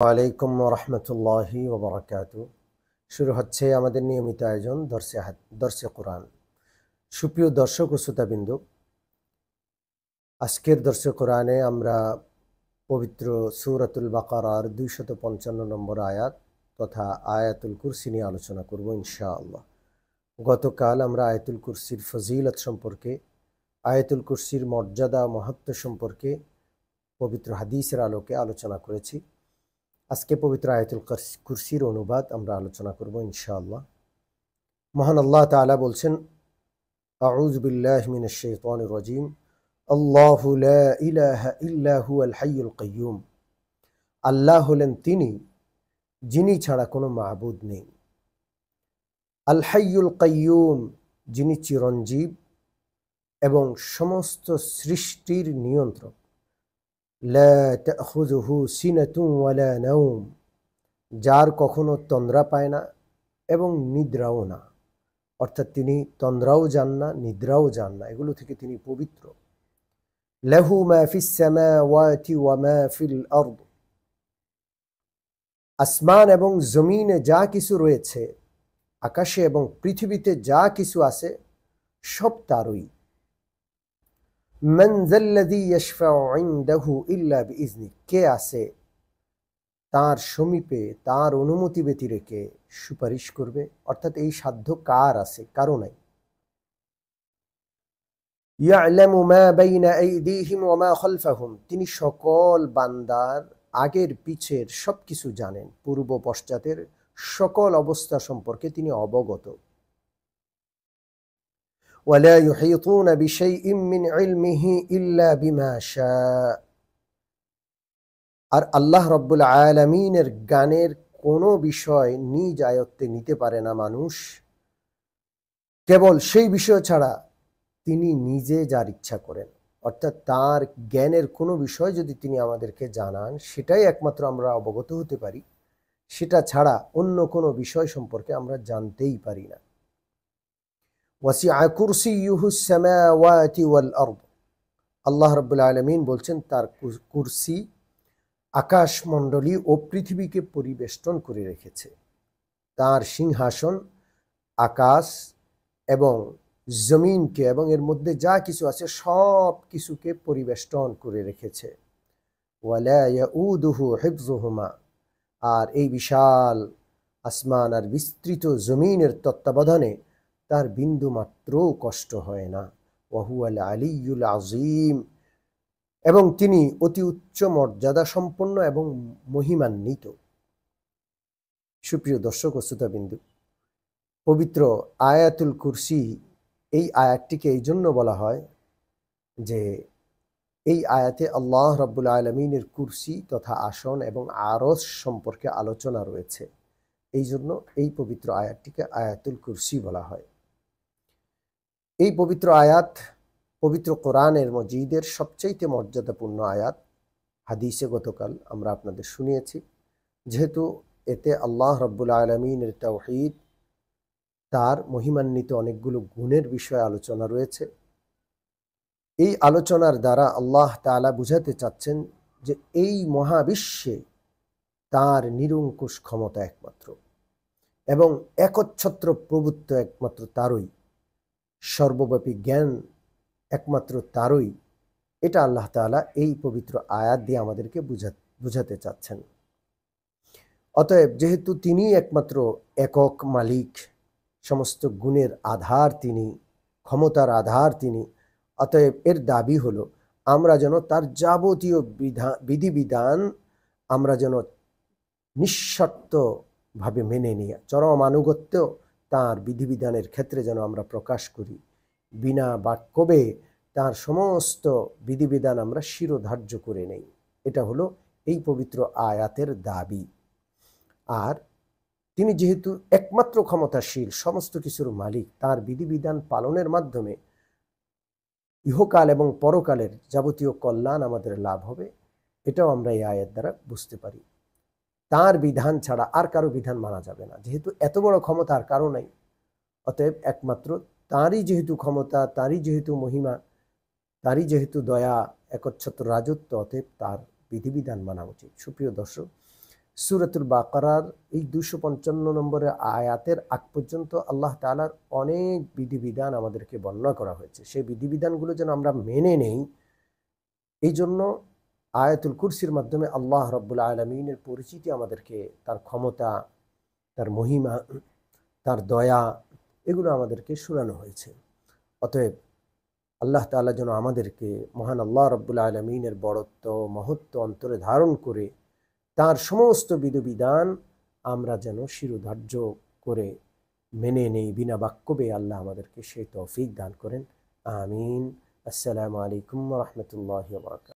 ওয়ালাইকুম রহমতুল্লাহি ওবরাকাতু। শুরু হচ্ছে আমাদের নিয়মিত আয়োজন দর্শে কোরআন। সুপ্রিয় দর্শক ও শ্রোতাবিন্দু, আজকের দর্শে কোরআনে আমরা পবিত্র সূরাতুল বাকারার 255 নম্বর আয়াত তথা আয়াতুল কুরসি নিয়ে আলোচনা করব ইনশাআল্লাহ। গতকাল আমরা আয়াতুল কুরসির ফজিলত সম্পর্কে, আয়াতুল কুরসির মর্যাদা মাহাত্ম্য সম্পর্কে পবিত্র হাদিসের আলোকে আলোচনা করেছি। আজকে পবিত্র আয়াতুল কুরসির অনুবাদ আমরা আলোচনা করব ইনশাআল্লাহ। মহান আল্লাহ তাআলা বলছেন, আউযু বিল্লাহি মিনাশ শাইতানির রাজীম, আল্লাহু লা ইলাহা ইল্লা হুয়াল হাইয়ুল কাইয়্যুম। আল্লাহ হলেন তিনি যিনি ছাড়া কোনো মাবুদ নেই। আল হাইয়ুল কাইয়্যুম, যিনি চিরঞ্জীব এবং সমস্ত সৃষ্টির নিয়ন্ত্রক। লা তাখুযুহু সিনাতুন ওয়ালা নাওম, যার কখনো তন্দ্রা পায় না এবং নিদ্রাও না, অর্থাৎ তিনি তন্দ্রাও যান না, নিদ্রাও যান না, এগুলো থেকে তিনি পবিত্র। লাহু মা ফিস সামাওয়াতি ওয়া মা ফিল আরদ, আসমান এবং জমিনে যা কিছু রয়েছে, আকাশে এবং পৃথিবীতে যা কিছু আছে, সব তারই। মান যাল্লাযী ইয়াশফাউ ইনদাহু ইল্লা বিইজনি, কে আছে তার সমীপে তার অনুমতি ব্যতি রেখে সুপারিশ করবে, অর্থাৎ এই সাধ্য কার আছে? কারো নাই। ইয়ালামু মা বাইনা আইদিহিম ওয়া মা খালফাহুম, তিনি সকল বান্দার আগের পিছের সবকিছু জানেন, পূর্ব পশ্চাতের সকল অবস্থা সম্পর্কে তিনি অবগত। ওয়ালা ইউহিতুনা বিশাইইম মিন ইলমিহি ইল্লা বিমা শাআ, আর আল্লাহ রাব্বুল আলামিনের জ্ঞানের কোনো বিষয় নিজ আয়ত্তে নিতে পারে না মানুষ, কেবল সেই বিষয় ছাড়া তিনি নিজে যার ইচ্ছা করেন। অর্থাৎ তার জ্ঞানের কোনো বিষয় যদি তিনি আমাদেরকে জানান, সেটাই একমাত্র আমরা অবগত হতে পারি, সেটা ছাড়া অন্য কোনো বিষয় সম্পর্কে আমরা জানতেই পারি না। ওয়াসিআ কুরসিয়ুহুস সামাওয়াতি ওয়াল আরদ, আল্লাহ রাব্বুল আলামিন বলছেন তার কুরসি আকাশমণ্ডলী ও পৃথিবীকে পরিবেষ্টন করে রেখেছে। তার সিংহাসন আকাশ এবং জমিনকে এবং এর মধ্যে যা কিছু আছে সব কিছুকে পরিবেষ্টন করে রেখেছে। ওয়ালা ইয়াউদুহু হিফযুহুমা, আর এই বিশাল আসমান আর বিস্তৃত জমিনের তত্ত্বাবধানে তার বিন্দু মাত্রও কষ্ট হয় না। ওয়া হুয়াল আলিয়্যুল আযীম, এবং তিনি অতি উচ্চ মর্যাদা সম্পন্ন এবং মহিমান্বিত। সুপ্রিয় দর্শক ও শ্রোতাবিন্দু, পবিত্র আয়াতুল কুরসি, এই আয়াতটিকে এই জন্য বলা হয় যে এই আয়াতে আল্লাহ রাব্বুল আলামিনের কুরসি তথা আসন এবং আরশ সম্পর্কে আলোচনা রয়েছে। এই জন্য এই পবিত্র আয়াতটিকে আয়াতুল কুরসি বলা হয়। এই পবিত্র আয়াত পবিত্র কোরআনের মজিদের সবচাইতে মর্যাদাপূর্ণ আয়াত। হাদিসে গতকাল আমরা আপনাদের শুনিয়েছি, যেহেতু এতে আল্লাহ রাব্বুল আলামিনের তাওহীদ, তার মহিমান্বিত অনেকগুলো গুণের বিষয়ে আলোচনা রয়েছে। এই আলোচনার দ্বারা আল্লাহ তাআলা বুঝাতে চাচ্ছেন যে এই মহাবিশ্বে তার নিরঙ্কুশ ক্ষমতা একমাত্র এবং একচ্ছত্র প্রভুত্ব একমাত্র তারই, সর্বব্যাপী জ্ঞান একমাত্র তারই। এটা আল্লাহ তাআলা এই পবিত্র আয়াত দিয়ে আমাদেরকে বুঝাতে চাচ্ছেন। অতএব যেহেতু তিনি একমাত্র একক মালিক, সমস্ত গুণের আধার তিনি, ক্ষমতার আধার তিনি, অতএব এর দাবি হলো আমরা যেন তার যাবতীয় বিধিবিধান আমরা যেন নিঃশর্তভাবে মেনে নিয়ে চরম আনুগত্য তার বিধিবিধানের ক্ষেত্রে যেন আমরা প্রকাশ করি, বিনা বাক্যবে তার সমস্ত বিধিবিধান আমরা শিরোধার্য করে নেই। এটা হলো এই পবিত্র আয়াতের দাবি। আর তিনি যেহেতু একমাত্র ক্ষমতাশীল, সমস্ত কিছুর মালিক, তার বিধিবিধান পালনের মাধ্যমে ইহকাল এবং পরকালের যাবতীয় কল্যাণ আমাদের লাভ হবে, এটাও আমরা এই আয়াত দ্বারা বুঝতে পারি। তার বিধান ছাড়া আর কারো বিধান মানা যাবে না, যেহেতু এত বড় ক্ষমতা আর কারো নাই। অতএব একমাত্র তারই যেহেতু ক্ষমতা, তারই যেহেতু মহিমা, তারই যেহেতু দয়া, একচ্ছত্র রাজত্ব, অতএব তার বিধিবিধান মানা উচিত। সুপ্রিয় দর্শক, সূরাতুল বাকারার এই 255 নম্বরের আয়াতের আগ পর্যন্ত আল্লাহ তাআলার অনেক বিধিবিধান আমাদেরকে বর্ণনা করা হয়েছে। সেই বিধিবিধানগুলো যেন আমরা মেনে নেই, এই জন্য আয়াতুল কুরসির মাধ্যমে আল্লাহ রাব্বুল আলামিনের পরিচিতি আমাদেরকে, তার ক্ষমতা, তার মহিমা, তার দয়া, এগুলো আমাদেরকে শোনানো হয়েছে। অতএব আল্লাহ তাআলা যেন আমাদেরকে মহান আল্লাহ রাব্বুল আলামিনের বড়ত্ব, মহত্ব অন্তরে ধারণ করে তার সমস্ত বিধিবিধান আমরা যেন শিরোধার্য করে মেনে নেই, বিনা বাক্য ব্যয়ে আল্লাহ আমাদেরকে সেই তৌফিক দান করেন। আমিন। আসসালামু আলাইকুম ওয়া রাহমাতুল্লাহি ওয়া বারাকাতুহু।